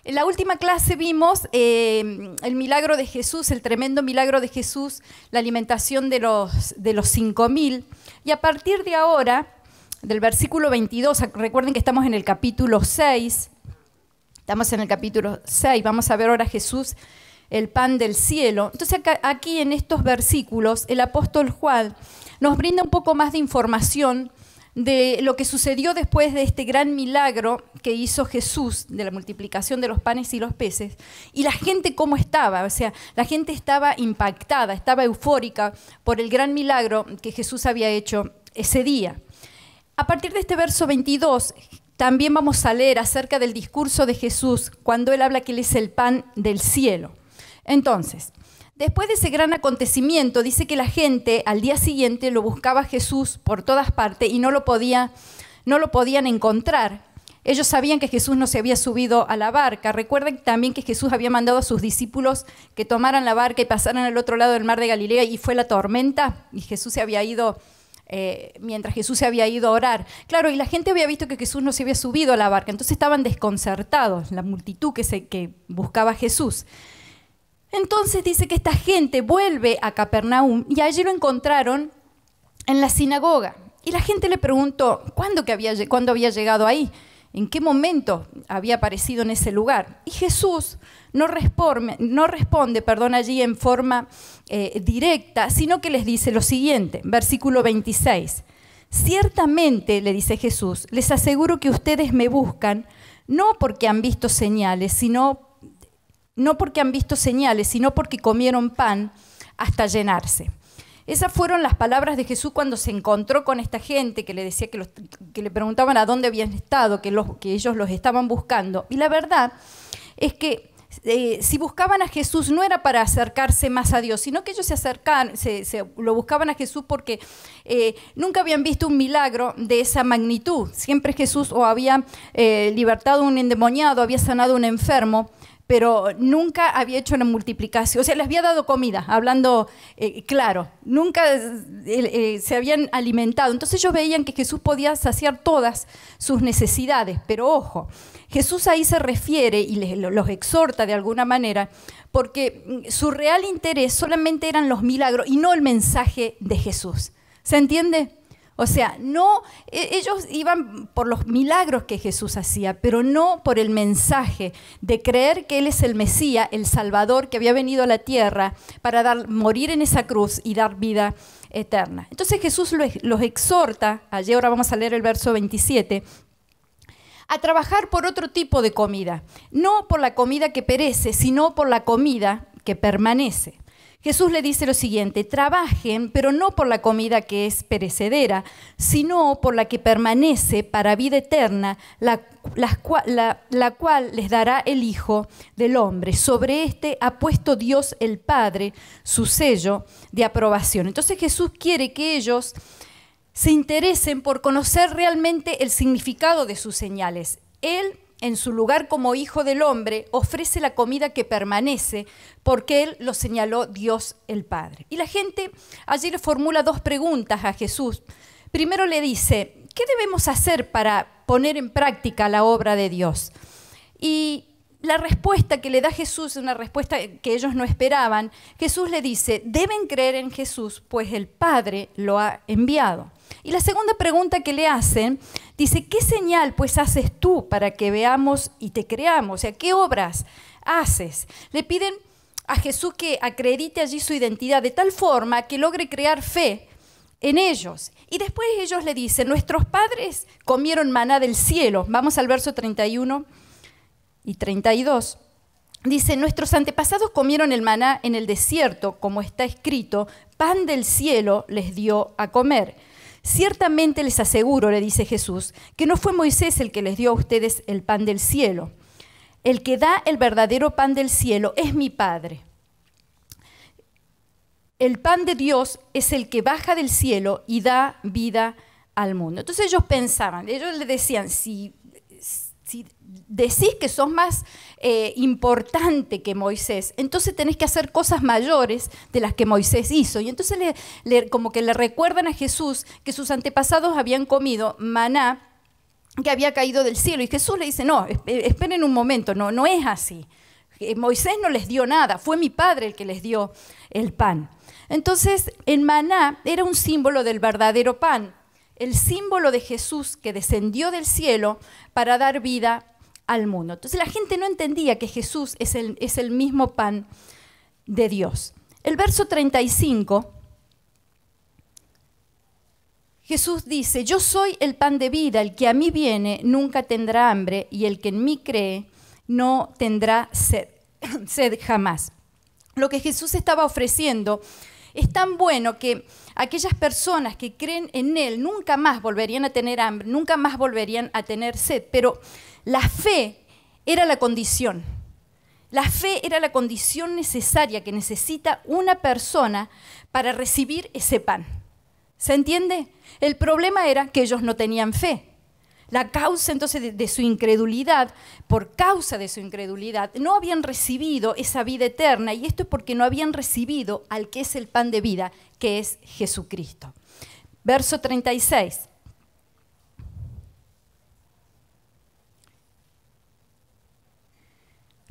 En la última clase vimos el milagro de Jesús, el tremendo milagro de Jesús, la alimentación de los 5000. Y a partir de ahora, del versículo 22, recuerden que estamos en el capítulo 6, estamos en el capítulo 6, vamos a ver ahora a Jesús, el pan del cielo. Entonces aquí en estos versículos el apóstol Juan nos brinda un poco más de información de lo que sucedió después de este gran milagro que hizo Jesús, de la multiplicación de los panes y los peces, y la gente cómo estaba. O sea, la gente estaba impactada, estaba eufórica por el gran milagro que Jesús había hecho ese día. A partir de este verso 22, también vamos a leer acerca del discurso de Jesús cuando él habla que él es el pan del cielo. Entonces, después de ese gran acontecimiento, dice que la gente al día siguiente lo buscaba a Jesús por todas partes y no lo podían encontrar. Ellos sabían que Jesús no se había subido a la barca. Recuerden también que Jesús había mandado a sus discípulos que tomaran la barca y pasaran al otro lado del mar de Galilea, y fue la tormenta y Jesús se había ido, mientras Jesús se había ido a orar. Claro, y la gente había visto que Jesús no se había subido a la barca, entonces estaban desconcertados, la multitud que buscaba a Jesús. Entonces dice que esta gente vuelve a Capernaum y allí lo encontraron en la sinagoga. Y la gente le preguntó, ¿cuándo había llegado ahí? ¿En qué momento había aparecido en ese lugar? Y Jesús no responde allí en forma directa, sino que les dice lo siguiente, versículo 26. Ciertamente, le dice Jesús, les aseguro que ustedes me buscan no porque han visto señales, sino porque comieron pan hasta llenarse. Esas fueron las palabras de Jesús cuando se encontró con esta gente que le decía que le preguntaban a dónde habían estado, que ellos los estaban buscando. Y la verdad es que si buscaban a Jesús no era para acercarse más a Dios, sino que ellos lo buscaban a Jesús porque nunca habían visto un milagro de esa magnitud. Siempre Jesús o había libertado a un endemoniado, había sanado a un enfermo, pero nunca había hecho una multiplicación. O sea, les había dado comida, hablando claro. Nunca se habían alimentado. Entonces ellos veían que Jesús podía saciar todas sus necesidades. Pero ojo, Jesús ahí se refiere y los exhorta de alguna manera porque su real interés solamente eran los milagros y no el mensaje de Jesús. ¿Se entiende? O sea, ellos iban por los milagros que Jesús hacía, pero no por el mensaje de creer que Él es el Mesías, el Salvador que había venido a la tierra para morir en esa cruz y dar vida eterna. Entonces Jesús los exhorta, ahora vamos a leer el verso 27, a trabajar por otro tipo de comida, no por la comida que perece, sino por la comida que permanece. Jesús le dice lo siguiente, trabajen, pero no por la comida que es perecedera, sino por la que permanece para vida eterna, la cual les dará el Hijo del Hombre. Sobre este ha puesto Dios el Padre su sello de aprobación. Entonces Jesús quiere que ellos se interesen por conocer realmente el significado de sus señales. Él, en su lugar como Hijo del Hombre, ofrece la comida que permanece porque Él lo señaló Dios el Padre. Y la gente allí le formula dos preguntas a Jesús. Primero le dice, ¿qué debemos hacer para poner en práctica la obra de Dios? Y la respuesta que le da Jesús es una respuesta que ellos no esperaban. Jesús le dice, deben creer en Jesús, pues el Padre lo ha enviado. Y la segunda pregunta que le hacen, dice, ¿qué señal pues haces tú para que veamos y te creamos? O sea, ¿qué obras haces? Le piden a Jesús que acredite allí su identidad de tal forma que logre crear fe en ellos. Y después ellos le dicen, nuestros padres comieron maná del cielo. Vamos al verso 31 y 32. Dice, nuestros antepasados comieron el maná en el desierto, como está escrito, pan del cielo les dio a comer. Ciertamente les aseguro, le dice Jesús, que no fue Moisés el que les dio a ustedes el pan del cielo. El que da el verdadero pan del cielo es mi Padre. El pan de Dios es el que baja del cielo y da vida al mundo. Entonces ellos pensaban, ellos le decían, si decís que sos más importante que Moisés, entonces tenés que hacer cosas mayores de las que Moisés hizo. Y entonces como que le recuerdan a Jesús que sus antepasados habían comido maná que había caído del cielo. Y Jesús le dice, no, esperen un momento, no es así. Moisés no les dio nada, fue mi Padre el que les dio el pan. Entonces, el maná era un símbolo del verdadero pan, el símbolo de Jesús que descendió del cielo para dar vida al mundo. Entonces la gente no entendía que Jesús es el mismo pan de Dios. El verso 35, Jesús dice, yo soy el pan de vida, el que a mí viene nunca tendrá hambre y el que en mí cree no tendrá sed jamás. Lo que Jesús estaba ofreciendo es tan bueno que aquellas personas que creen en Él nunca más volverían a tener hambre, nunca más volverían a tener sed. Pero la fe era la condición. La fe era la condición necesaria que necesita una persona para recibir ese pan. ¿Se entiende? El problema era que ellos no tenían fe. La causa entonces de su incredulidad, por causa de su incredulidad, no habían recibido esa vida eterna, y esto es porque no habían recibido al que es el pan de vida, que es Jesucristo. Verso 36.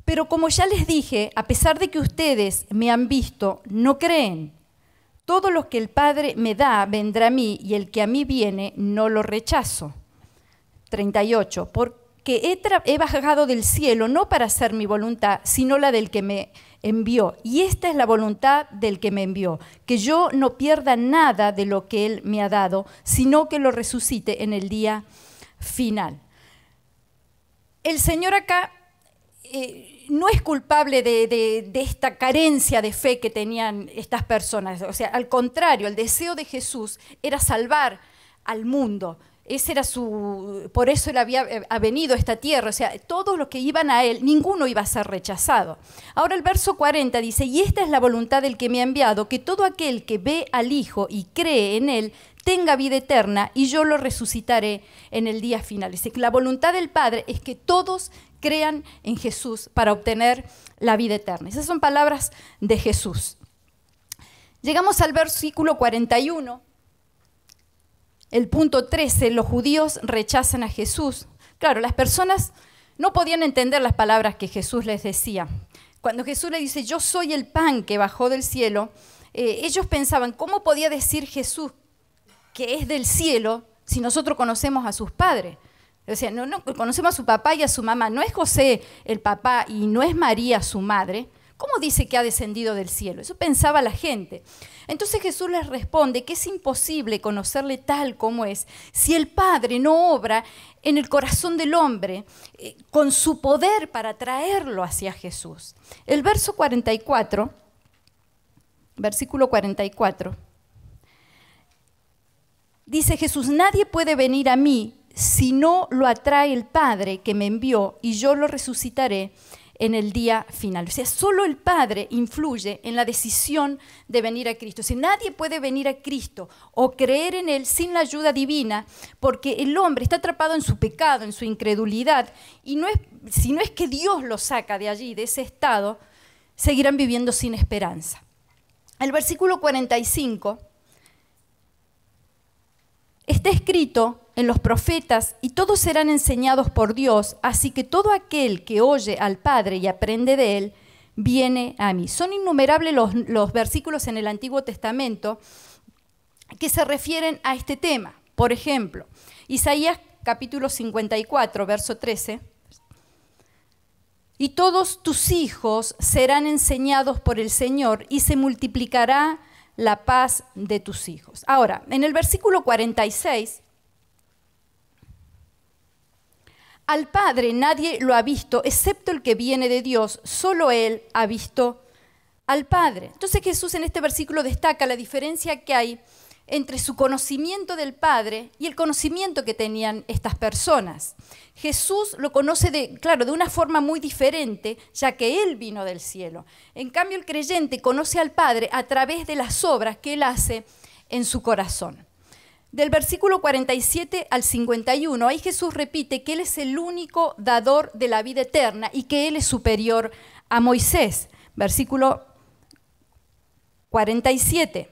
Pero como ya les dije, a pesar de que ustedes me han visto, no creen. Todo lo que el Padre me da vendrá a mí, y el que a mí viene no lo rechazo. 38, porque he bajado del cielo no para hacer mi voluntad, sino la del que me envió. Y esta es la voluntad del que me envió, que yo no pierda nada de lo que Él me ha dado, sino que lo resucite en el día final. El Señor acá no es culpable de esta carencia de fe que tenían estas personas. O sea, al contrario, el deseo de Jesús era salvar al mundo. Por eso Él había venido a esta tierra. O sea, todos los que iban a Él, ninguno iba a ser rechazado. Ahora el verso 40 dice, y esta es la voluntad del que me ha enviado, que todo aquel que ve al Hijo y cree en Él, tenga vida eterna, y yo lo resucitaré en el día final. Es decir, la voluntad del Padre es que todos crean en Jesús para obtener la vida eterna. Esas son palabras de Jesús. Llegamos al versículo 41. El punto 13, los judíos rechazan a Jesús. Claro, las personas no podían entender las palabras que Jesús les decía. Cuando Jesús les dice, yo soy el pan que bajó del cielo, ellos pensaban, ¿cómo podía decir Jesús que es del cielo si nosotros conocemos a sus padres? O sea, no conocemos a su papá y a su mamá. No es José el papá y no es María su madre. ¿Cómo dice que ha descendido del cielo? Eso pensaba la gente. Entonces Jesús les responde que es imposible conocerle tal como es si el Padre no obra en el corazón del hombre con su poder para traerlo hacia Jesús. El verso 44, versículo 44, dice Jesús, nadie puede venir a mí si no lo atrae el Padre que me envió, y yo lo resucitaré en el día final. O sea, solo el Padre influye en la decisión de venir a Cristo. O sea, nadie puede venir a Cristo o creer en Él sin la ayuda divina, porque el hombre está atrapado en su pecado, en su incredulidad, y si no es que Dios lo saca de allí, de ese estado, seguirán viviendo sin esperanza. El versículo 45 está escrito en los profetas, y todos serán enseñados por Dios, así que todo aquel que oye al Padre y aprende de Él, viene a mí. Son innumerables los versículos en el Antiguo Testamento que se refieren a este tema. Por ejemplo, Isaías capítulo 54, verso 13, y todos tus hijos serán enseñados por el Señor, y se multiplicará la paz de tus hijos. Ahora, en el versículo 46, al Padre nadie lo ha visto, excepto el que viene de Dios, solo Él ha visto al Padre. Entonces Jesús en este versículo destaca la diferencia que hay entre su conocimiento del Padre y el conocimiento que tenían estas personas. Jesús lo conoce de una forma muy diferente, ya que Él vino del cielo. En cambio, el creyente conoce al Padre a través de las obras que Él hace en su corazón. Del versículo 47 al 51, ahí Jesús repite que Él es el único dador de la vida eterna y que Él es superior a Moisés. Versículo 47.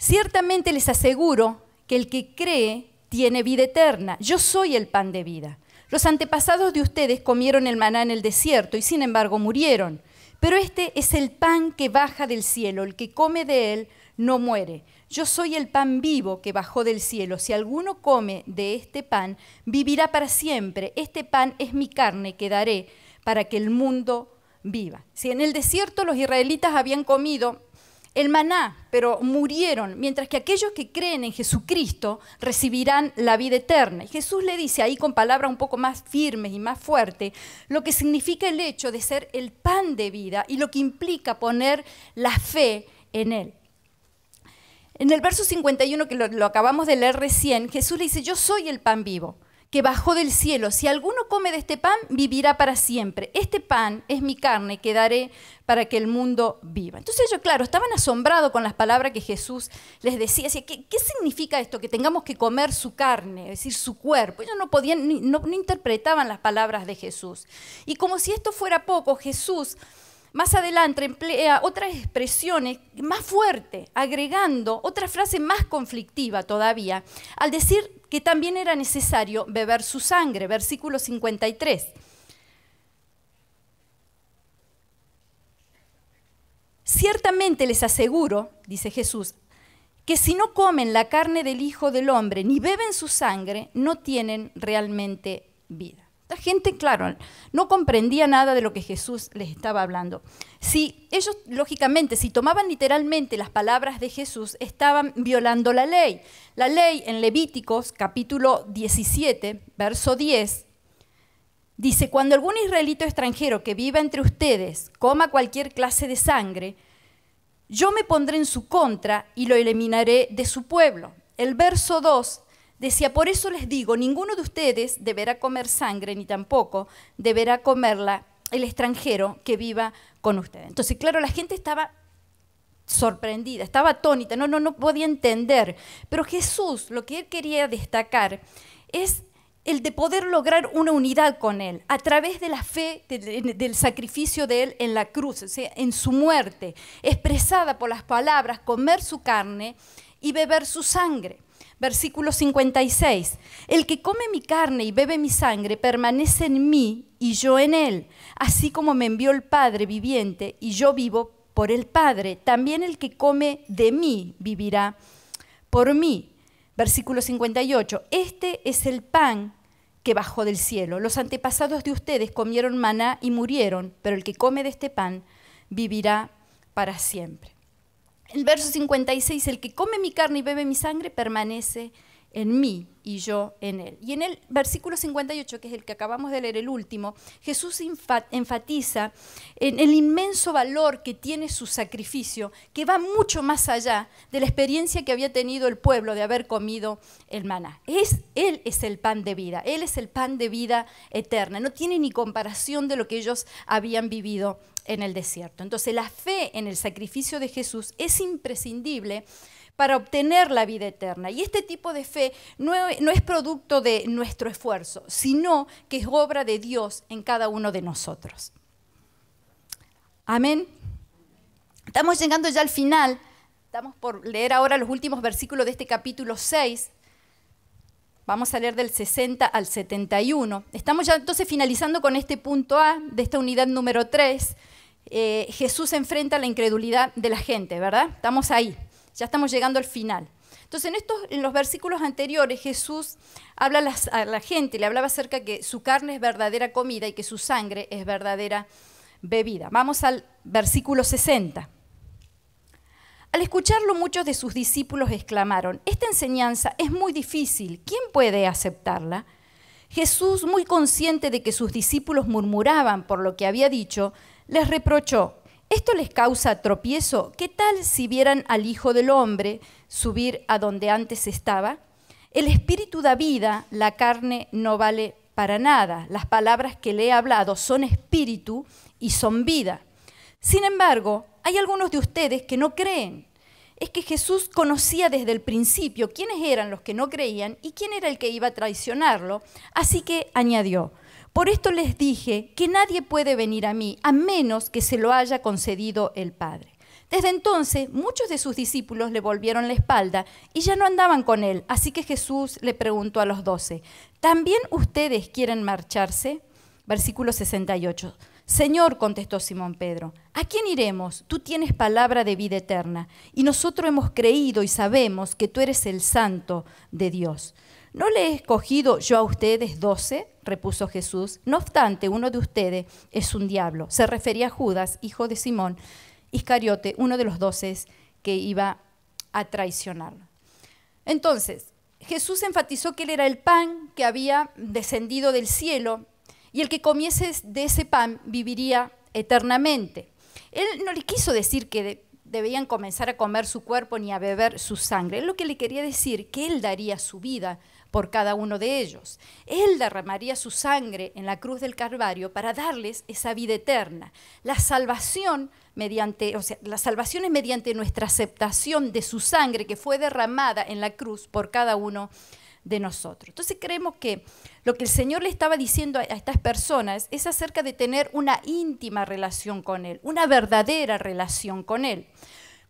Ciertamente les aseguro que el que cree tiene vida eterna. Yo soy el pan de vida. Los antepasados de ustedes comieron el maná en el desierto y sin embargo murieron. Pero este es el pan que baja del cielo. El que come de él no muere. Yo soy el pan vivo que bajó del cielo. Si alguno come de este pan, vivirá para siempre. Este pan es mi carne que daré para que el mundo viva. Si en el desierto los israelitas habían comido el maná, pero murieron, mientras que aquellos que creen en Jesucristo recibirán la vida eterna. Y Jesús le dice ahí con palabras un poco más firmes y más fuertes lo que significa el hecho de ser el pan de vida y lo que implica poner la fe en él. En el verso 51, que lo acabamos de leer recién, Jesús le dice, yo soy el pan vivo que bajó del cielo. Si alguno come de este pan, vivirá para siempre. Este pan es mi carne que daré para que el mundo viva. Entonces ellos, claro, estaban asombrados con las palabras que Jesús les decía. ¿Qué significa esto? Que tengamos que comer su carne, es decir, su cuerpo. Ellos no podían, no interpretaban las palabras de Jesús. Y como si esto fuera poco, Jesús más adelante emplea otras expresiones más fuertes, agregando otra frase más conflictiva todavía, al decir que también era necesario beber su sangre, versículo 53. Ciertamente les aseguro, dice Jesús, que si no comen la carne del Hijo del Hombre ni beben su sangre, no tienen realmente vida. La gente, claro, no comprendía nada de lo que Jesús les estaba hablando. Si ellos, lógicamente, si tomaban literalmente las palabras de Jesús, estaban violando la ley. La ley en Levíticos, capítulo 17, verso 10, dice, cuando algún israelito extranjero que viva entre ustedes coma cualquier clase de sangre, yo me pondré en su contra y lo eliminaré de su pueblo. El verso 2 decía, por eso les digo, ninguno de ustedes deberá comer sangre, ni tampoco deberá comerla el extranjero que viva con ustedes. Entonces, claro, la gente estaba sorprendida, estaba atónita, no podía entender. Pero Jesús, lo que él quería destacar es el de poder lograr una unidad con él a través de la fe, del sacrificio de él en la cruz, o sea, en su muerte, expresada por las palabras, comer su carne y beber su sangre. Versículo 56, el que come mi carne y bebe mi sangre permanece en mí y yo en él, así como me envió el Padre viviente y yo vivo por el Padre, también el que come de mí vivirá por mí. Versículo 58, este es el pan que bajó del cielo. Los antepasados de ustedes comieron maná y murieron, pero el que come de este pan vivirá para siempre. El verso 56, el que come mi carne y bebe mi sangre permanece en mí y yo en él. Y en el versículo 58, que es el que acabamos de leer, el último, Jesús enfatiza en el inmenso valor que tiene su sacrificio, que va mucho más allá de la experiencia que había tenido el pueblo de haber comido el maná. Él es el pan de vida, Él es el pan de vida eterna. No tiene ni comparación de lo que ellos habían vivido en el desierto. Entonces la fe en el sacrificio de Jesús es imprescindible para obtener la vida eterna. Y este tipo de fe no es producto de nuestro esfuerzo, sino que es obra de Dios en cada uno de nosotros. Amén. Estamos llegando ya al final. Estamos por leer ahora los últimos versículos de este capítulo 6. Vamos a leer del 60 al 71. Estamos ya entonces finalizando con este punto A de esta unidad número 3. Jesús enfrenta la incredulidad de la gente, ¿verdad? Estamos ahí, ya estamos llegando al final. Entonces en los versículos anteriores Jesús habla a la gente, le hablaba acerca de que su carne es verdadera comida y que su sangre es verdadera bebida. Vamos al versículo 60. Al escucharlo, muchos de sus discípulos exclamaron, esta enseñanza es muy difícil, ¿quién puede aceptarla? Jesús, muy consciente de que sus discípulos murmuraban por lo que había dicho, les reprochó, ¿esto les causa tropiezo? ¿Qué tal si vieran al Hijo del Hombre subir a donde antes estaba? El Espíritu da vida, la carne no vale para nada. Las palabras que le he hablado son espíritu y son vida. Sin embargo, hay algunos de ustedes que no creen. Es que Jesús conocía desde el principio quiénes eran los que no creían y quién era el que iba a traicionarlo, así que añadió, por esto les dije que nadie puede venir a mí a menos que se lo haya concedido el Padre. Desde entonces, muchos de sus discípulos le volvieron la espalda y ya no andaban con él. Así que Jesús le preguntó a los 12, ¿también ustedes quieren marcharse? Versículo 68. Señor, contestó Simón Pedro, ¿a quién iremos? Tú tienes palabra de vida eterna, y nosotros hemos creído y sabemos que tú eres el Santo de Dios. ¿No le he escogido yo a ustedes 12? Repuso Jesús. No obstante, uno de ustedes es un diablo. Se refería a Judas, hijo de Simón Iscariote, uno de los 12 que iba a traicionarlo. Entonces, Jesús enfatizó que él era el pan que había descendido del cielo y el que comiese de ese pan viviría eternamente. Él no le quiso decir que debían comenzar a comer su cuerpo ni a beber su sangre. Él lo que le quería decir que él daría su vida por cada uno de ellos. Él derramaría su sangre en la cruz del Calvario para darles esa vida eterna. La salvación la salvación es mediante nuestra aceptación de su sangre que fue derramada en la cruz por cada uno de nosotros. Entonces creemos que lo que el Señor le estaba diciendo a estas personas es acerca de tener una íntima relación con Él, una verdadera relación con Él.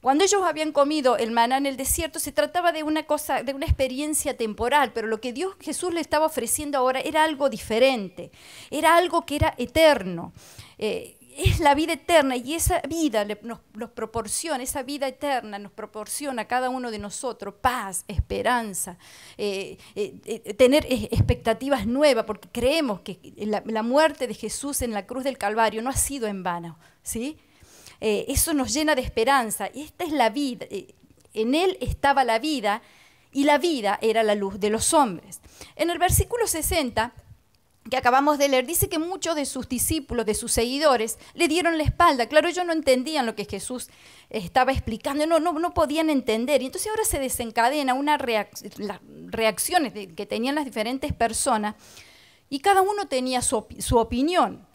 Cuando ellos habían comido el maná en el desierto, se trataba de una cosa, de una experiencia temporal, pero lo que Jesús le estaba ofreciendo ahora era algo diferente, era algo que era eterno. Es la vida eterna y esa vida nos proporciona, esa vida eterna nos proporciona a cada uno de nosotros paz, esperanza, tener expectativas nuevas, porque creemos que la muerte de Jesús en la cruz del Calvario no ha sido en vano, ¿sí? Eso nos llena de esperanza. Esta es la vida. En Él estaba la vida y la vida era la luz de los hombres. En el versículo 60, que acabamos de leer, dice que muchos de sus discípulos, de sus seguidores, le dieron la espalda. Claro, ellos no entendían lo que Jesús estaba explicando, no podían entender. Y entonces ahora se desencadena las reacciones que tenían las diferentes personas y cada uno tenía su opinión.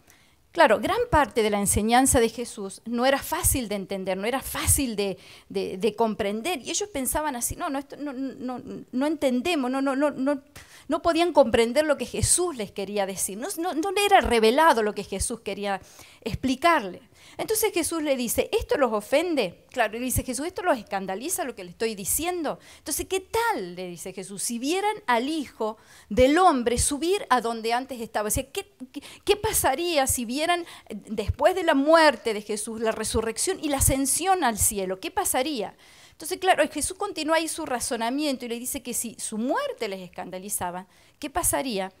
Claro, gran parte de la enseñanza de Jesús no era fácil de entender, no era fácil de comprender. Y ellos pensaban así, no entendemos, no podían comprender lo que Jesús les quería decir. No le era revelado lo que Jesús quería explicarle. Entonces Jesús le dice, ¿esto los ofende? Claro, le dice Jesús, ¿esto los escandaliza lo que le estoy diciendo? Entonces, ¿qué tal? Le dice Jesús, si vieran al Hijo del Hombre subir a donde antes estaba. O sea, ¿qué pasaría si vieran después de la muerte de Jesús, la resurrección y la ascensión al cielo? ¿Qué pasaría? Entonces, claro, Jesús continúa ahí su razonamiento y le dice que si su muerte les escandalizaba, ¿qué pasaría?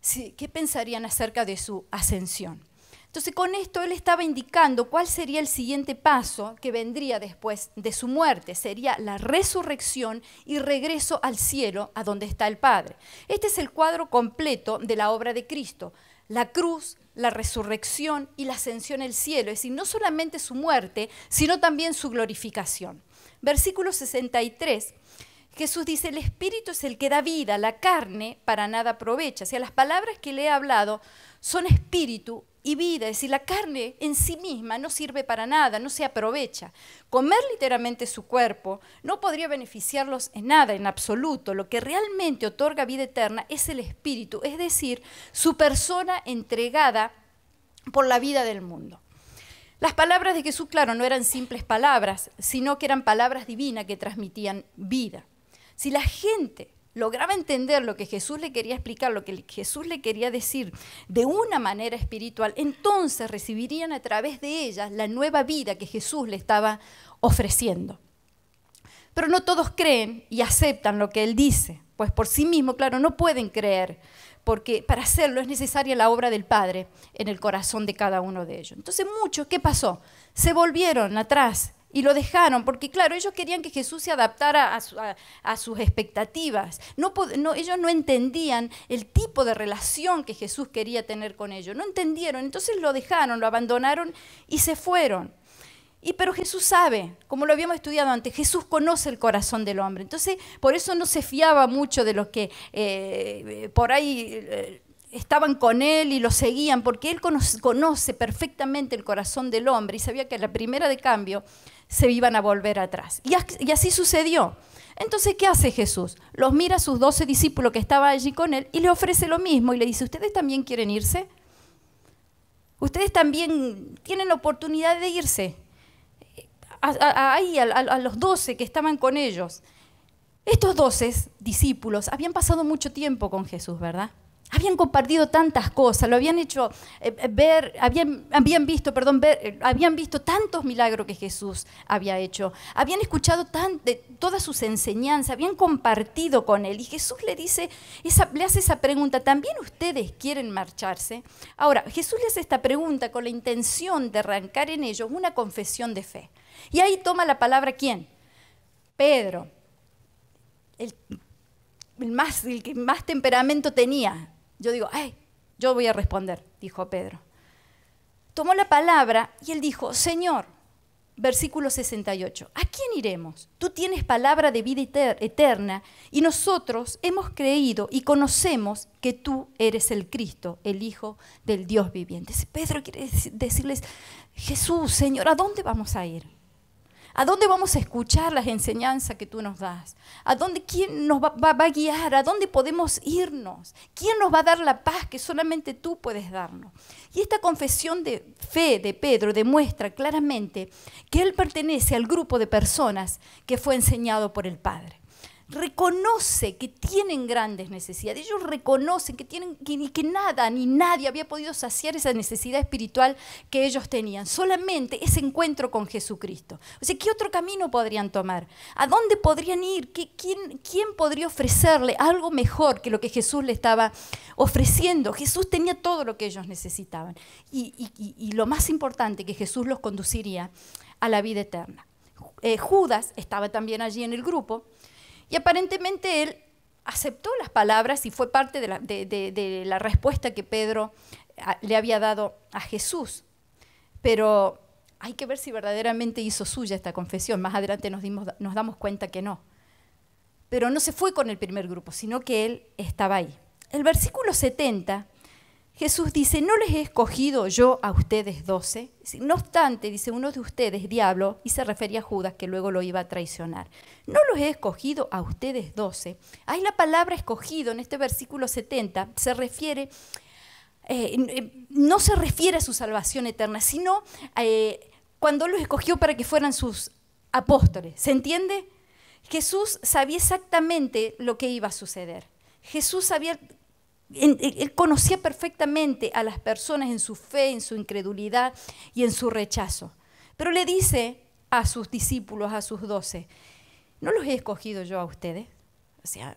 ¿Qué pensarían acerca de su ascensión? Entonces, con esto él estaba indicando cuál sería el siguiente paso que vendría después de su muerte. Sería la resurrección y regreso al cielo, a donde está el Padre. Este es el cuadro completo de la obra de Cristo. La cruz, la resurrección y la ascensión al cielo. Es decir, no solamente su muerte, sino también su glorificación. Versículo 63. Jesús dice, el Espíritu es el que da vida, la carne para nada aprovecha. O sea, las palabras que le he hablado son espíritu y vida, es decir, la carne en sí misma no sirve para nada, no se aprovecha. Comer literalmente su cuerpo no podría beneficiarlos en nada, en absoluto. Lo que realmente otorga vida eterna es el Espíritu, es decir, su persona entregada por la vida del mundo. Las palabras de Jesús, claro, no eran simples palabras, sino que eran palabras divinas que transmitían vida. Si la gente lograba entender lo que Jesús le quería explicar, lo que Jesús le quería decir de una manera espiritual, entonces recibirían a través de ellas la nueva vida que Jesús le estaba ofreciendo. Pero no todos creen y aceptan lo que Él dice, pues por sí mismo, claro, no pueden creer, porque para hacerlo es necesaria la obra del Padre en el corazón de cada uno de ellos. Entonces muchos, ¿qué pasó? Se volvieron atrás y lo dejaron, porque claro, ellos querían que Jesús se adaptara a sus expectativas. Ellos no entendían el tipo de relación que Jesús quería tener con ellos. No entendieron, entonces lo dejaron, lo abandonaron y se fueron. Pero Jesús sabe, como lo habíamos estudiado antes, Jesús conoce el corazón del hombre. Entonces, por eso no se fiaba mucho de los que por ahí estaban con él y lo seguían, porque él conoce perfectamente el corazón del hombre y sabía que a la primera de cambio se iban a volver atrás. Y así sucedió. Entonces, ¿qué hace Jesús? Los mira a sus 12 discípulos que estaban allí con él y le ofrece lo mismo y le dice, ¿ustedes también quieren irse? ¿Ustedes también tienen la oportunidad de irse? a los 12 que estaban con ellos. Estos 12 discípulos habían pasado mucho tiempo con Jesús, ¿verdad? Habían compartido tantas cosas, lo habían hecho ver, habían visto tantos milagros que Jesús había hecho, habían escuchado todas sus enseñanzas, habían compartido con él. Y Jesús le hace esa pregunta: ¿también ustedes quieren marcharse? Ahora, Jesús le hace esta pregunta con la intención de arrancar en ellos una confesión de fe. Y ahí toma la palabra ¿quién? Pedro, el que más temperamento tenía. Yo digo, yo voy a responder, dijo Pedro. Tomó la palabra y él dijo: Señor, versículo 68, ¿a quién iremos? Tú tienes palabra de vida eterna y nosotros hemos creído y conocemos que tú eres el Cristo, el Hijo del Dios viviente. Pedro quiere decirles: Jesús, Señor, ¿a dónde vamos a ir? ¿A dónde vamos a escuchar las enseñanzas que tú nos das? ¿Quién nos va a guiar? ¿A dónde podemos irnos? ¿Quién nos va a dar la paz que solamente tú puedes darnos? Y esta confesión de fe de Pedro demuestra claramente que él pertenece al grupo de personas que fue enseñado por el Padre. Reconoce que tienen grandes necesidades. Ellos reconocen que nada ni nadie había podido saciar esa necesidad espiritual que ellos tenían. Solamente ese encuentro con Jesucristo. O sea, ¿qué otro camino podrían tomar? ¿A dónde podrían ir? ¿Quién podría ofrecerle algo mejor que lo que Jesús le estaba ofreciendo? Jesús tenía todo lo que ellos necesitaban. Y lo más importante, que Jesús los conduciría a la vida eterna. Judas estaba también allí en el grupo. Y aparentemente él aceptó las palabras y fue parte de la respuesta que Pedro le había dado a Jesús. Pero hay que ver si verdaderamente hizo suya esta confesión. Más adelante nos damos cuenta que no. Pero no se fue con el primer grupo, sino que él estaba ahí. El versículo 70, Jesús dice: ¿no les he escogido yo a ustedes 12? No obstante, dice, uno de ustedes, diablo, y se refería a Judas, que luego lo iba a traicionar. ¿No los he escogido a ustedes 12? Ahí la palabra escogido en este versículo 70 se refiere, no se refiere a su salvación eterna, sino cuando los escogió para que fueran sus apóstoles. ¿Se entiende? Jesús sabía exactamente lo que iba a suceder. Jesús sabía... Él conocía perfectamente a las personas en su fe, en su incredulidad y en su rechazo. Pero le dice a sus discípulos, a sus 12, ¿no los he escogido yo a ustedes? O sea,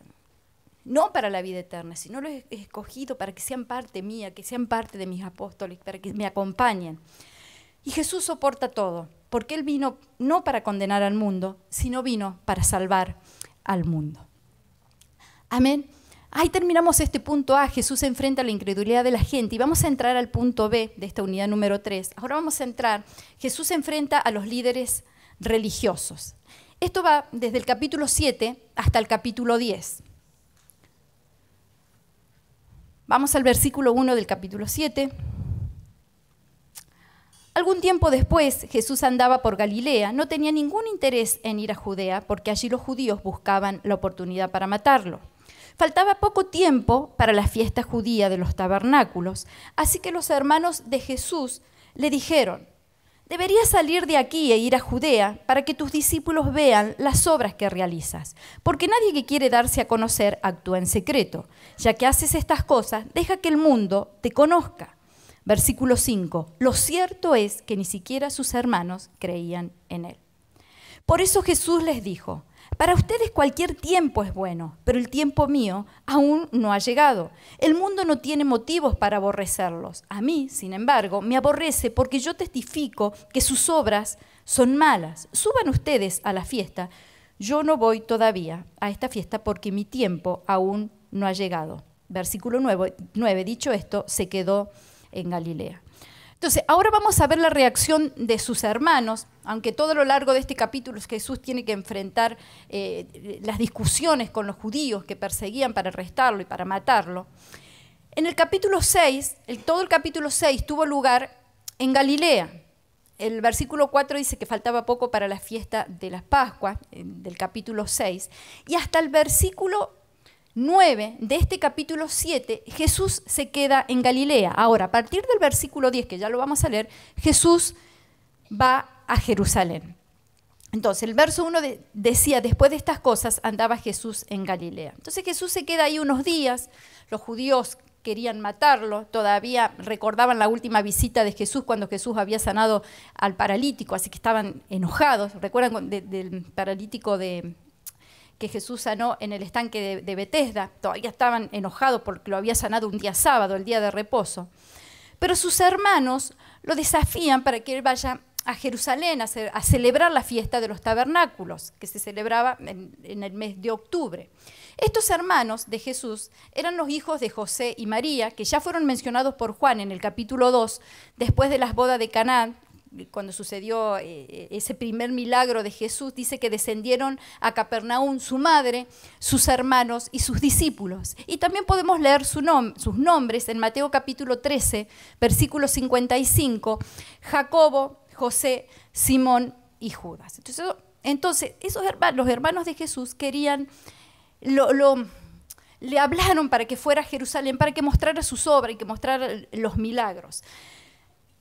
no para la vida eterna, sino los he escogido para que sean parte mía, que sean parte de mis apóstoles, para que me acompañen. Y Jesús soporta todo, porque Él vino no para condenar al mundo, sino vino para salvar al mundo. Amén. Ahí terminamos este punto A. Jesús se enfrenta a la incredulidad de la gente y vamos a entrar al punto B de esta unidad número 3. Ahora vamos a entrar, Jesús se enfrenta a los líderes religiosos. Esto va desde el capítulo 7 hasta el capítulo 10. Vamos al versículo 1 del capítulo 7. Algún tiempo después, Jesús andaba por Galilea, no tenía ningún interés en ir a Judea porque allí los judíos buscaban la oportunidad para matarlo. Faltaba poco tiempo para la fiesta judía de los tabernáculos, así que los hermanos de Jesús le dijeron: deberías salir de aquí e ir a Judea para que tus discípulos vean las obras que realizas, porque nadie que quiere darse a conocer actúa en secreto. Ya que haces estas cosas, deja que el mundo te conozca. Versículo 5. Lo cierto es que ni siquiera sus hermanos creían en él. Por eso Jesús les dijo: para ustedes cualquier tiempo es bueno, pero el tiempo mío aún no ha llegado. El mundo no tiene motivos para aborrecerlos. A mí, sin embargo, me aborrece porque yo testifico que sus obras son malas. Suban ustedes a la fiesta. Yo no voy todavía a esta fiesta porque mi tiempo aún no ha llegado. Versículo 9. Dicho esto, se quedó en Galilea. Entonces, ahora vamos a ver la reacción de sus hermanos, aunque todo lo largo de este capítulo Jesús tiene que enfrentar las discusiones con los judíos que perseguían para arrestarlo y para matarlo. En el capítulo 6, todo el capítulo 6 tuvo lugar en Galilea. El versículo 4 dice que faltaba poco para la fiesta de las Pascuas, del capítulo 6, y hasta el versículo 9 de este capítulo 7, Jesús se queda en Galilea. Ahora, a partir del versículo 10, que ya lo vamos a leer, Jesús va a Jerusalén. Entonces, el verso 1 decía, después de estas cosas andaba Jesús en Galilea. Entonces Jesús se queda ahí unos días, los judíos querían matarlo, todavía recordaban la última visita de Jesús cuando Jesús había sanado al paralítico, así que estaban enojados. ¿Recuerdan del paralítico que Jesús sanó en el estanque de Betesda? Todavía estaban enojados porque lo había sanado un día sábado, el día de reposo. Pero sus hermanos lo desafían para que él vaya a Jerusalén a celebrar la fiesta de los tabernáculos, que se celebraba en el mes de octubre. Estos hermanos de Jesús eran los hijos de José y María, que ya fueron mencionados por Juan en el capítulo 2, después de las bodas de Caná, cuando sucedió ese primer milagro de Jesús. Dice que descendieron a Capernaum su madre, sus hermanos y sus discípulos. Y también podemos leer sus nombres en Mateo capítulo 13, versículo 55, Jacobo, José, Simón y Judas. Entonces los hermanos de Jesús querían, le hablaron para que fuera a Jerusalén, para que mostrara sus obras y que mostrara los milagros.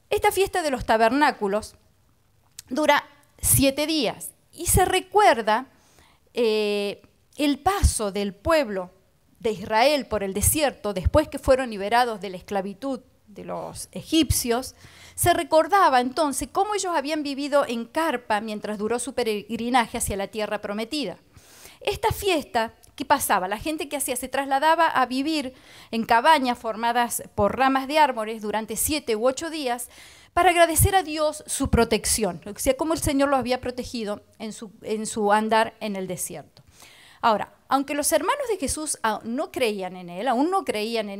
Esta fiesta de los tabernáculos dura 7 días y se recuerda el paso del pueblo de Israel por el desierto después que fueron liberados de la esclavitud de los egipcios. Se recordaba entonces cómo ellos habían vivido en carpa mientras duró su peregrinaje hacia la tierra prometida. Esta fiesta, ¿qué pasaba? La gente que hacía se trasladaba a vivir en cabañas formadas por ramas de árboles durante 7 u 8 días para agradecer a Dios su protección, o sea, cómo el Señor los había protegido en su andar en el desierto. Ahora, aunque los hermanos de Jesús aún no creían en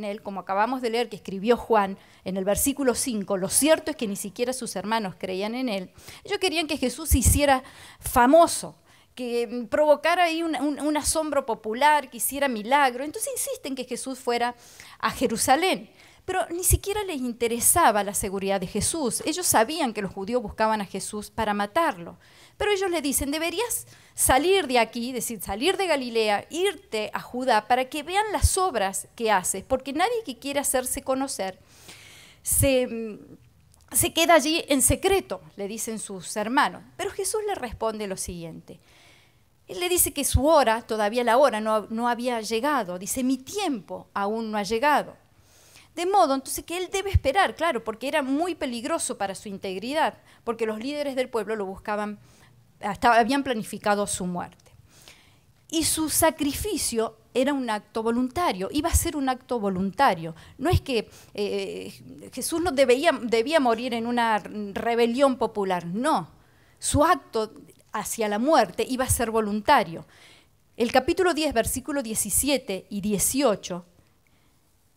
él, como acabamos de leer que escribió Juan en el versículo 5, lo cierto es que ni siquiera sus hermanos creían en él. Ellos querían que Jesús se hiciera famoso, que provocara ahí un asombro popular, que hiciera milagro. Entonces insisten que Jesús fuera a Jerusalén. Pero ni siquiera les interesaba la seguridad de Jesús. Ellos sabían que los judíos buscaban a Jesús para matarlo. Pero ellos le dicen, deberías salir de aquí, es decir, salir de Galilea, irte a Judá para que vean las obras que haces, porque nadie que quiera hacerse conocer se queda allí en secreto, le dicen sus hermanos. Pero Jesús le responde lo siguiente. Él le dice que su hora, todavía la hora no había llegado. Dice, mi tiempo aún no ha llegado. De modo, entonces, que él debe esperar, claro, porque era muy peligroso para su integridad, porque los líderes del pueblo lo buscaban, habían planificado su muerte. Y su sacrificio era un acto voluntario, iba a ser un acto voluntario. No es que Jesús no debía morir en una rebelión popular, no. Su acto hacia la muerte iba a ser voluntario. El capítulo 10, versículos 17 y 18,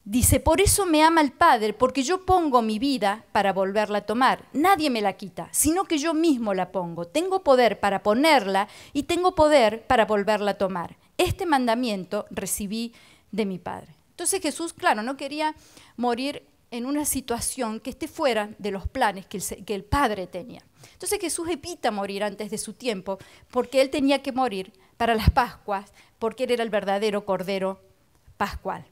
dice, por eso me ama el Padre, porque yo pongo mi vida para volverla a tomar. Nadie me la quita, sino que yo mismo la pongo. Tengo poder para ponerla y tengo poder para volverla a tomar. Este mandamiento recibí de mi Padre. Entonces Jesús, claro, no quería morir en una situación que esté fuera de los planes que el Padre tenía. Entonces Jesús evita morir antes de su tiempo, porque él tenía que morir para las Pascuas, porque él era el verdadero Cordero Pascual.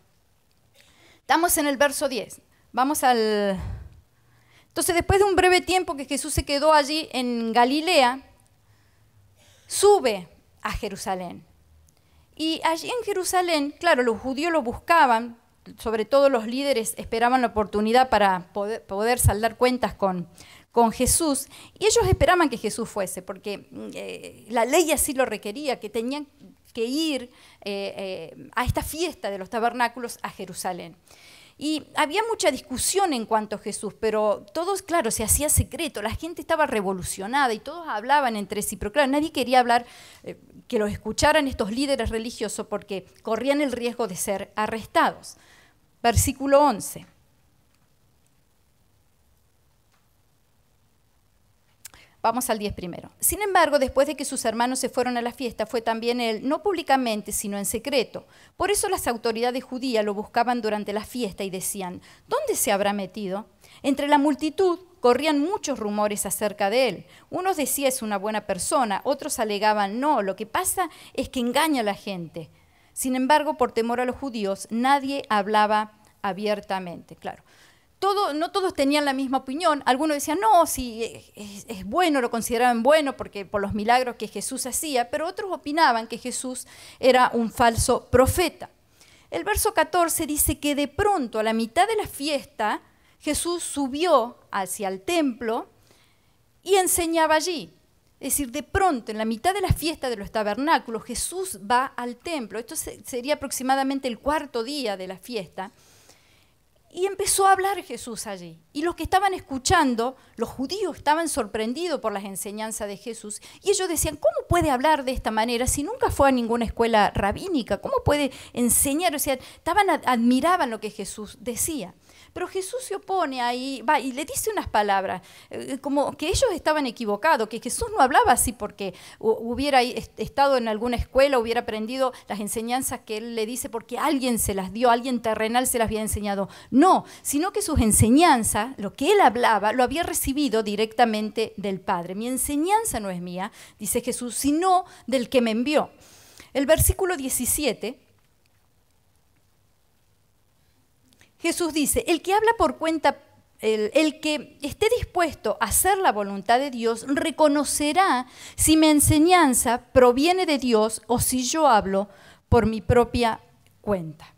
Estamos en el verso 10. Entonces, después de un breve tiempo que Jesús se quedó allí en Galilea, sube a Jerusalén. Y allí en Jerusalén, claro, los judíos lo buscaban, sobre todo los líderes esperaban la oportunidad para poder saldar cuentas con Jesús, y ellos esperaban que Jesús fuese, porque la ley así lo requería, que tenían que ir a esta fiesta de los tabernáculos a Jerusalén. Y había mucha discusión en cuanto a Jesús, pero todos, claro, se hacía secreto, la gente estaba revolucionada y todos hablaban entre sí, pero claro, nadie quería hablar, que los escucharan estos líderes religiosos porque corrían el riesgo de ser arrestados. Versículo 11. Vamos al 10 primero. Sin embargo, después de que sus hermanos se fueron a la fiesta, fue también él, no públicamente, sino en secreto. Por eso las autoridades judías lo buscaban durante la fiesta y decían, ¿dónde se habrá metido? Entre la multitud corrían muchos rumores acerca de él. Unos decían es una buena persona, otros alegaban no, lo que pasa es que engaña a la gente. Sin embargo, por temor a los judíos, nadie hablaba abiertamente. Claro, no todos tenían la misma opinión. Algunos decían, no, sí, es bueno, lo consideraban bueno porque por los milagros que Jesús hacía, pero otros opinaban que Jesús era un falso profeta. El verso 14 dice que de pronto, a la mitad de la fiesta, Jesús subió hacia el templo y enseñaba allí. Es decir, de pronto, en la mitad de la fiesta de los tabernáculos, Jesús va al templo. Esto sería aproximadamente el cuarto día de la fiesta. Y empezó a hablar Jesús allí. Y los que estaban escuchando, los judíos, estaban sorprendidos por las enseñanzas de Jesús. Y ellos decían, ¿cómo puede hablar de esta manera si nunca fue a ninguna escuela rabínica? ¿Cómo puede enseñar? O sea, admiraban lo que Jesús decía. Pero Jesús se opone ahí, va y le dice unas palabras, como que ellos estaban equivocados, que Jesús no hablaba así porque hubiera estado en alguna escuela, hubiera aprendido las enseñanzas que él le dice porque alguien se las dio, alguien terrenal se las había enseñado. No, sino que sus enseñanzas, lo que él hablaba, lo había recibido directamente del Padre. Mi enseñanza no es mía, dice Jesús, sino del que me envió. El versículo 17... Jesús dice, el que habla por cuenta, el que esté dispuesto a hacer la voluntad de Dios, reconocerá si mi enseñanza proviene de Dios o si yo hablo por mi propia cuenta.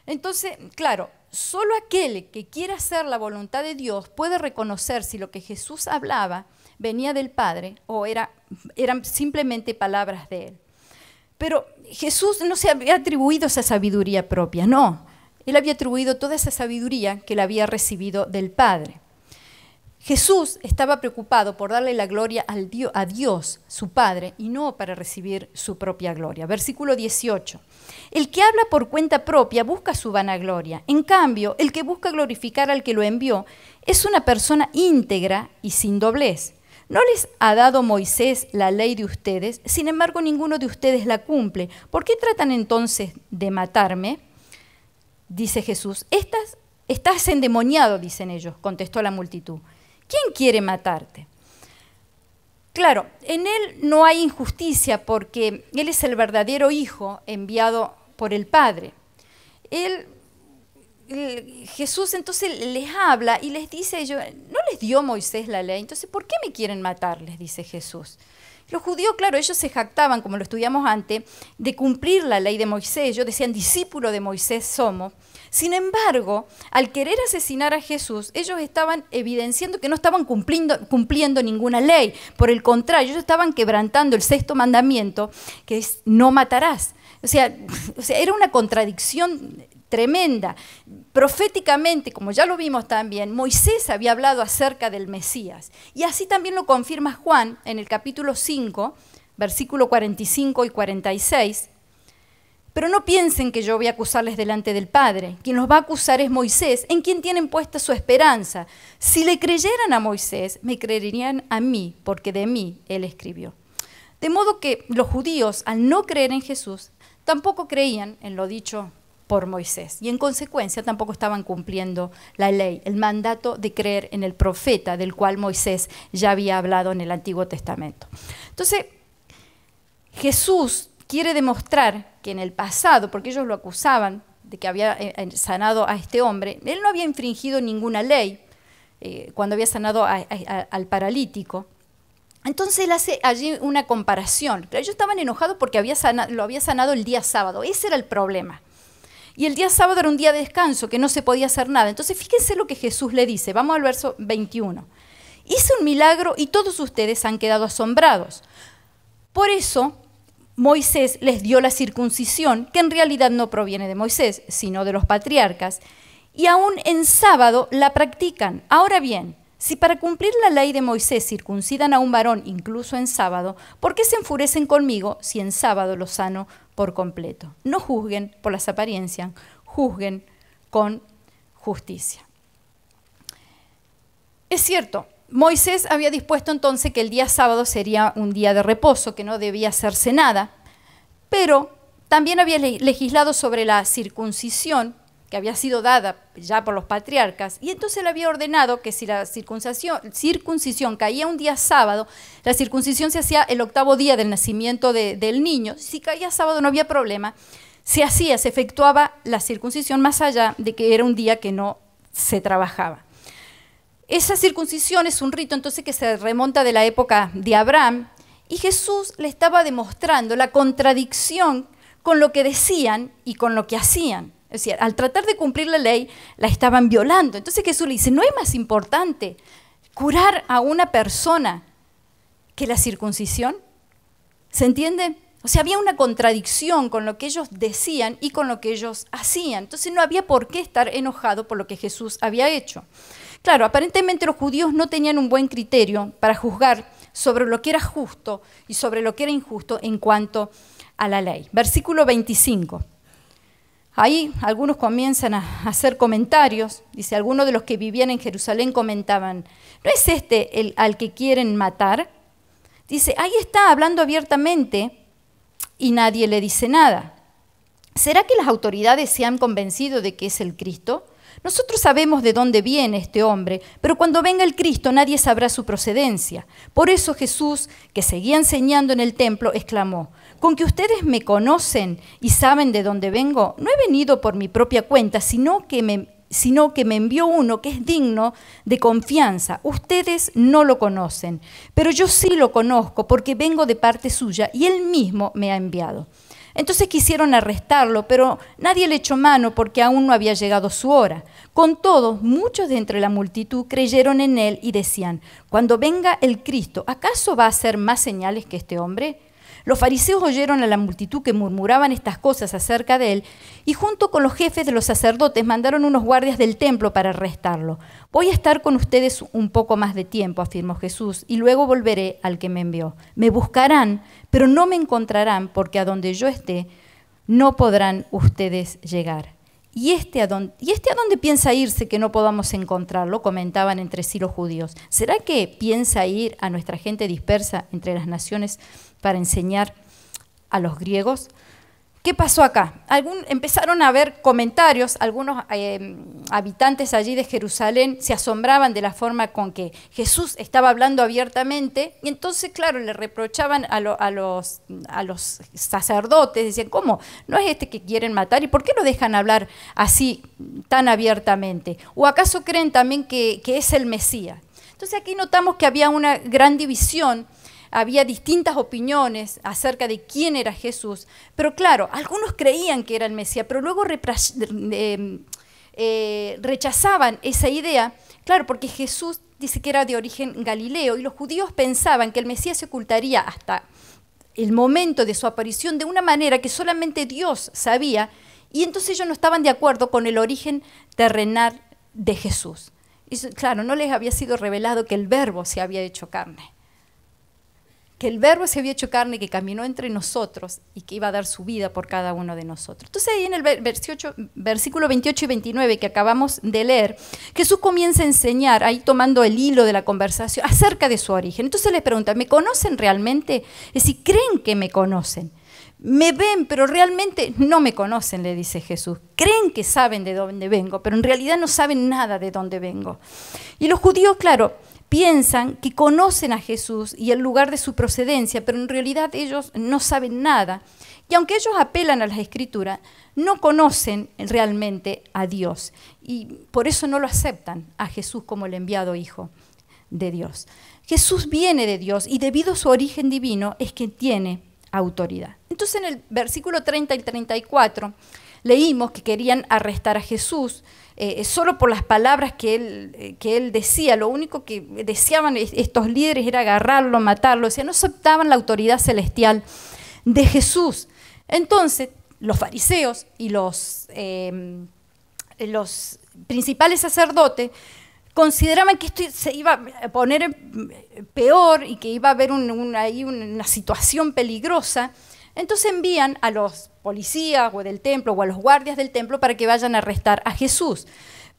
Entonces, claro, solo aquel que quiera hacer la voluntad de Dios puede reconocer si lo que Jesús hablaba venía del Padre o eran simplemente palabras de él. Pero Jesús no se había atribuido esa sabiduría propia, no. Él había atribuido toda esa sabiduría que le había recibido del Padre. Jesús estaba preocupado por darle la gloria a Dios, su Padre, y no para recibir su propia gloria. Versículo 18. El que habla por cuenta propia busca su vanagloria. En cambio, el que busca glorificar al que lo envió es una persona íntegra y sin doblez. ¿No les ha dado Moisés la ley de ustedes? Sin embargo, ninguno de ustedes la cumple. ¿Por qué tratan entonces de matarme? Dice Jesús, estás endemoniado, dicen ellos, contestó la multitud. ¿Quién quiere matarte? Claro, en él no hay injusticia porque él es el verdadero hijo enviado por el Padre. Jesús entonces les habla y les dice a ellos, ¿no les dio Moisés la ley? Entonces, ¿por qué me quieren matar? Les dice Jesús. Los judíos, claro, ellos se jactaban, como lo estudiamos antes, de cumplir la ley de Moisés. Ellos decían, discípulos de Moisés somos. Sin embargo, al querer asesinar a Jesús, ellos estaban evidenciando que no estaban cumpliendo ninguna ley. Por el contrario, ellos estaban quebrantando el 6º mandamiento, que es no matarás. O sea, era una contradicción tremenda. Proféticamente, como ya lo vimos también, Moisés había hablado acerca del Mesías. Y así también lo confirma Juan en el capítulo 5, versículo 45 y 46. Pero no piensen que yo voy a acusarles delante del Padre. Quien los va a acusar es Moisés, en quien tienen puesta su esperanza. Si le creyeran a Moisés, me creerían a mí, porque de mí él escribió. De modo que los judíos, al no creer en Jesús, tampoco creían en lo dicho por Moisés. Y en consecuencia tampoco estaban cumpliendo la ley, el mandato de creer en el profeta del cual Moisés ya había hablado en el Antiguo Testamento. Entonces, Jesús quiere demostrar que en el pasado, porque ellos lo acusaban de que había sanado a este hombre, él no había infringido ninguna ley cuando había sanado al paralítico. Entonces él hace allí una comparación. Pero ellos estaban enojados porque lo había sanado el día sábado. Ese era el problema. Y el día sábado era un día de descanso, que no se podía hacer nada. Entonces fíjense lo que Jesús le dice. Vamos al verso 21. Hice un milagro y todos ustedes han quedado asombrados. Por eso Moisés les dio la circuncisión, que en realidad no proviene de Moisés, sino de los patriarcas, y aún en sábado la practican. Ahora bien, si para cumplir la ley de Moisés circuncidan a un varón incluso en sábado, ¿por qué se enfurecen conmigo si en sábado lo sano por completo? No juzguen por las apariencias, juzguen con justicia. Es cierto, Moisés había dispuesto entonces que el día sábado sería un día de reposo, que no debía hacerse nada, pero también había legislado sobre la circuncisión, que había sido dada ya por los patriarcas, y entonces le había ordenado que si la circuncisión caía un día sábado, la circuncisión se hacía el 8º día del nacimiento del niño. Si caía sábado no había problema, se efectuaba la circuncisión más allá de que era un día que no se trabajaba. Esa circuncisión es un rito entonces que se remonta de la época de Abraham, y Jesús le estaba demostrando la contradicción con lo que decían y con lo que hacían. Es decir, al tratar de cumplir la ley, la estaban violando. Entonces Jesús le dice, ¿no es más importante curar a una persona que la circuncisión? ¿Se entiende? O sea, había una contradicción con lo que ellos decían y con lo que ellos hacían. Entonces no había por qué estar enojado por lo que Jesús había hecho. Claro, aparentemente los judíos no tenían un buen criterio para juzgar sobre lo que era justo y sobre lo que era injusto en cuanto a la ley. Versículo 25. Ahí algunos comienzan a hacer comentarios. Dice, algunos de los que vivían en Jerusalén comentaban, ¿no es este al que quieren matar? Dice, ahí está hablando abiertamente y nadie le dice nada. ¿Será que las autoridades se han convencido de que es el Cristo? Nosotros sabemos de dónde viene este hombre, pero cuando venga el Cristo nadie sabrá su procedencia. Por eso Jesús, que seguía enseñando en el templo, exclamó, ¿con que ustedes me conocen y saben de dónde vengo? No he venido por mi propia cuenta, sino que me envió uno que es digno de confianza. Ustedes no lo conocen, pero yo sí lo conozco porque vengo de parte suya y él mismo me ha enviado. Entonces quisieron arrestarlo, pero nadie le echó mano porque aún no había llegado su hora. Con todo, muchos de entre la multitud creyeron en él y decían, cuando venga el Cristo, ¿acaso va a hacer más señales que este hombre? Los fariseos oyeron a la multitud que murmuraban estas cosas acerca de él y junto con los jefes de los sacerdotes mandaron unos guardias del templo para arrestarlo. Voy a estar con ustedes un poco más de tiempo, afirmó Jesús, y luego volveré al que me envió. Me buscarán, pero no me encontrarán porque a donde yo esté no podrán ustedes llegar. ¿Y este a dónde piensa irse que no podamos encontrarlo? Comentaban entre sí los judíos. ¿Será que piensa ir a nuestra gente dispersa entre las naciones para enseñar a los griegos? ¿Qué pasó acá? Empezaron a haber comentarios, algunos habitantes allí de Jerusalén se asombraban de la forma con que Jesús estaba hablando abiertamente y entonces, claro, le reprochaban a los sacerdotes, decían, ¿cómo? ¿No es este que quieren matar? ¿Y por qué lo dejan hablar así tan abiertamente? ¿O acaso creen también que es el Mesías? Entonces aquí notamos que había una gran división. Había distintas opiniones acerca de quién era Jesús, pero claro, algunos creían que era el Mesías, pero luego rechazaban esa idea, claro, porque Jesús dice que era de origen galileo y los judíos pensaban que el Mesías se ocultaría hasta el momento de su aparición de una manera que solamente Dios sabía, y entonces ellos no estaban de acuerdo con el origen terrenal de Jesús. Y claro, no les había sido revelado que el Verbo se había hecho carne. Que el Verbo se había hecho carne, que caminó entre nosotros y que iba a dar su vida por cada uno de nosotros. Entonces ahí en el versículo 28 y 29 que acabamos de leer, Jesús comienza a enseñar, ahí tomando el hilo de la conversación, acerca de su origen. Entonces les pregunta, ¿me conocen realmente? Es decir, ¿creen que me conocen? Me ven, pero realmente no me conocen, le dice Jesús. Creen que saben de dónde vengo, pero en realidad no saben nada de dónde vengo. Y los judíos, claro, piensan que conocen a Jesús y el lugar de su procedencia, pero en realidad ellos no saben nada. Y aunque ellos apelan a las Escrituras, no conocen realmente a Dios. Y por eso no lo aceptan a Jesús como el enviado Hijo de Dios. Jesús viene de Dios y debido a su origen divino es que tiene autoridad. Entonces en el versículo 30 y 34 leímos que querían arrestar a Jesús solo por las palabras que él decía. Lo único que deseaban estos líderes era agarrarlo, matarlo. O sea, no aceptaban la autoridad celestial de Jesús. Entonces, los fariseos y los principales sacerdotes consideraban que esto se iba a poner peor y que iba a haber una situación peligrosa. Entonces envían a los policías o del templo o a los guardias del templo para que vayan a arrestar a Jesús.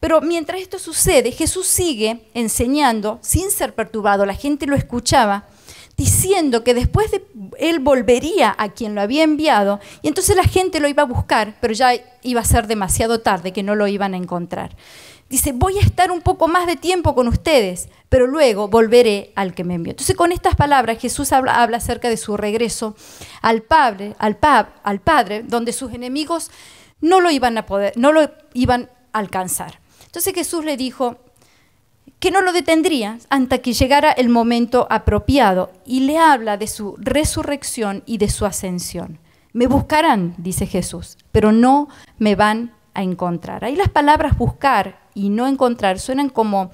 Pero mientras esto sucede, Jesús sigue enseñando sin ser perturbado. La gente lo escuchaba diciendo que después él volvería a quien lo había enviado y entonces la gente lo iba a buscar, pero ya iba a ser demasiado tarde, que no lo iban a encontrar. Dice, voy a estar un poco más de tiempo con ustedes, pero luego volveré al que me envió. Entonces, con estas palabras, Jesús habla acerca de su regreso al Padre, donde sus enemigos no lo iban a alcanzar. Entonces Jesús le dijo, que no lo detendría hasta que llegara el momento apropiado, y le habla de su resurrección y de su ascensión. Me buscarán, dice Jesús, pero no me van a encontrar. Ahí las palabras buscar y no encontrar suenan como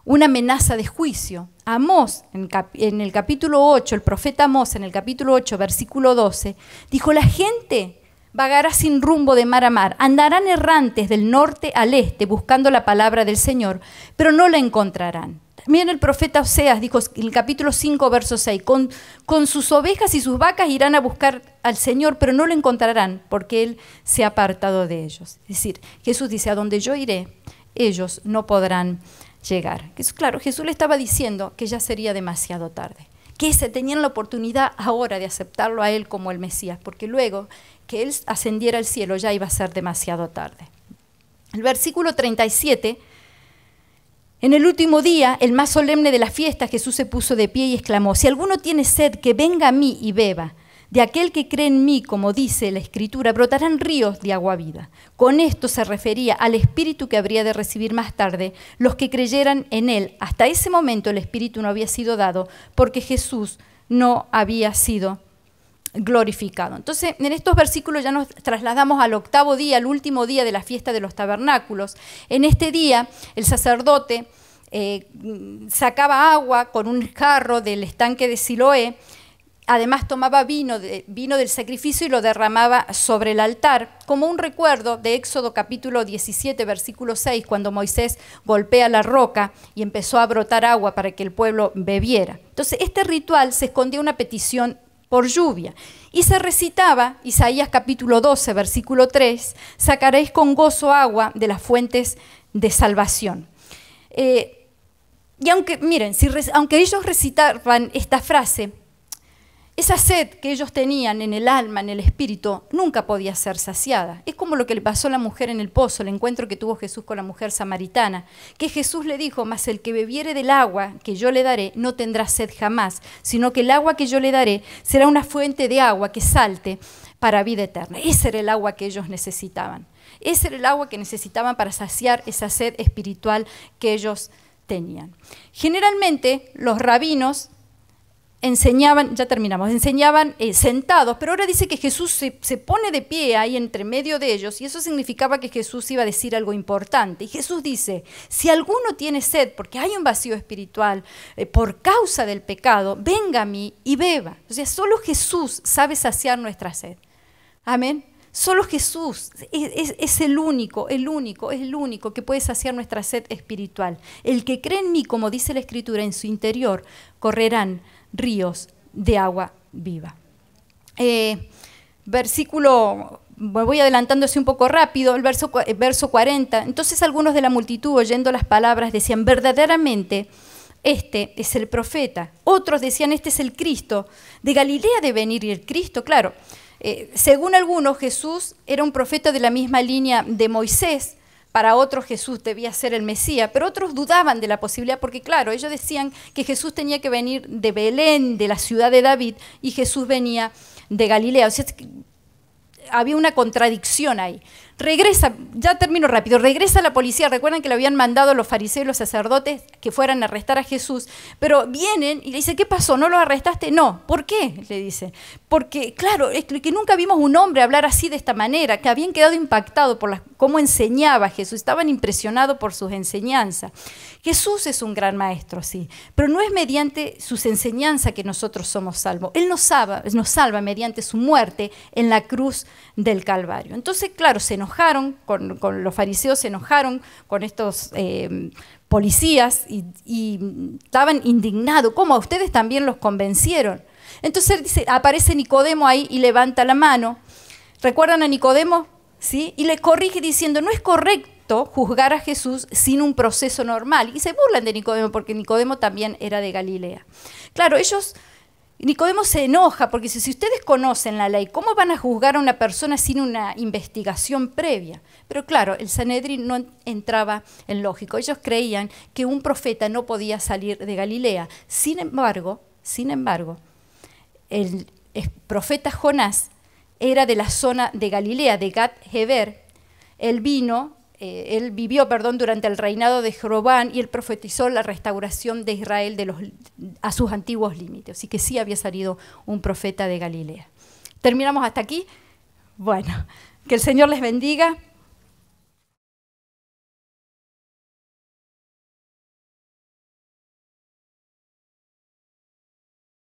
una amenaza de juicio. Amós, en el capítulo 8, el profeta Amós, en el capítulo 8, versículo 12, dijo: la gente vagará sin rumbo de mar a mar, andarán errantes del norte al este buscando la palabra del Señor, pero no la encontrarán. También el profeta Oseas dijo en el capítulo 5, verso 6, con sus ovejas y sus vacas irán a buscar al Señor, pero no lo encontrarán porque Él se ha apartado de ellos. Es decir, Jesús dice: a donde yo iré, ellos no podrán llegar. Claro, Jesús le estaba diciendo que ya sería demasiado tarde, que se tenían la oportunidad ahora de aceptarlo a Él como el Mesías, porque luego que Él ascendiera al cielo ya iba a ser demasiado tarde. El versículo 37, en el último día, el más solemne de la fiesta, Jesús se puso de pie y exclamó: si alguno tiene sed, que venga a mí y beba. De aquel que cree en mí, como dice la Escritura, brotarán ríos de agua viva. Con esto se refería al Espíritu que habría de recibir más tarde los que creyeran en Él. Hasta ese momento el Espíritu no había sido dado porque Jesús no había sido glorificado. Entonces, en estos versículos ya nos trasladamos al octavo día, al último día de la fiesta de los tabernáculos. En este día, el sacerdote sacaba agua con un jarro del estanque de Siloé. Además tomaba vino del sacrificio y lo derramaba sobre el altar, como un recuerdo de Éxodo capítulo 17, versículo 6, cuando Moisés golpea la roca y empezó a brotar agua para que el pueblo bebiera. Entonces, este ritual se escondía una petición por lluvia, y se recitaba Isaías capítulo 12, versículo 3, sacaréis con gozo agua de las fuentes de salvación. Y aunque, miren, aunque ellos recitaban esta frase, esa sed que ellos tenían en el alma, en el espíritu, nunca podía ser saciada. Es como lo que le pasó a la mujer en el pozo, el encuentro que tuvo Jesús con la mujer samaritana, que Jesús le dijo: mas el que bebiere del agua que yo le daré no tendrá sed jamás, sino que el agua que yo le daré será una fuente de agua que salte para vida eterna. Ese era el agua que ellos necesitaban. Ese era el agua que necesitaban para saciar esa sed espiritual que ellos tenían. Generalmente los rabinos enseñaban sentados, pero ahora dice que Jesús se pone de pie ahí entre medio de ellos, y eso significaba que Jesús iba a decir algo importante. Y Jesús dice: si alguno tiene sed porque hay un vacío espiritual por causa del pecado, venga a mí y beba. O sea, solo Jesús sabe saciar nuestra sed. Amén. Solo Jesús es el único que puede saciar nuestra sed espiritual. El que cree en mí, como dice la Escritura, en su interior correrán ríos de agua viva. Me voy adelantando así un poco rápido, el verso 40. Entonces algunos de la multitud, oyendo las palabras, decían: verdaderamente este es el profeta. Otros decían: este es el Cristo. De Galilea debe venir. Y el Cristo, claro, según algunos, Jesús era un profeta de la misma línea de Moisés. Para otros Jesús debía ser el Mesías, pero otros dudaban de la posibilidad porque, claro, ellos decían que Jesús tenía que venir de Belén, de la ciudad de David, y Jesús venía de Galilea. O sea, había una contradicción ahí. Regresa, ya termino rápido, regresa la policía. Recuerdan que le habían mandado a los fariseos y los sacerdotes que fueran a arrestar a Jesús, pero vienen y le dicen: ¿qué pasó? ¿No lo arrestaste? No. ¿Por qué? Le dice. Porque, claro, es que nunca vimos un hombre hablar así de esta manera, que habían quedado impactados por cómo enseñaba Jesús, estaban impresionados por sus enseñanzas. Jesús es un gran maestro, sí, pero no es mediante sus enseñanzas que nosotros somos salvos. Él nos salva mediante su muerte en la cruz del Calvario. Entonces, claro, se enojaron con los fariseos, se enojaron con estos policías y estaban indignados. ¿Cómo? A ustedes también los convencieron. Entonces aparece Nicodemo ahí y levanta la mano. ¿Recuerdan a Nicodemo? ¿Sí? Y le corrige diciendo: no es correcto juzgar a Jesús sin un proceso normal. Y se burlan de Nicodemo porque Nicodemo también era de Galilea. Claro, Nicodemo se enoja porque si ustedes conocen la ley, ¿cómo van a juzgar a una persona sin una investigación previa? Pero claro, el Sanedrín no entraba en lógico. Ellos creían que un profeta no podía salir de Galilea. Sin embargo, el profeta Jonás era de la zona de Galilea, de Gat Heber. Él vino él vivió, durante el reinado de Jeroboam, y él profetizó la restauración de Israel a sus antiguos límites. Así que sí había salido un profeta de Galilea. ¿Terminamos hasta aquí? Bueno, que el Señor les bendiga.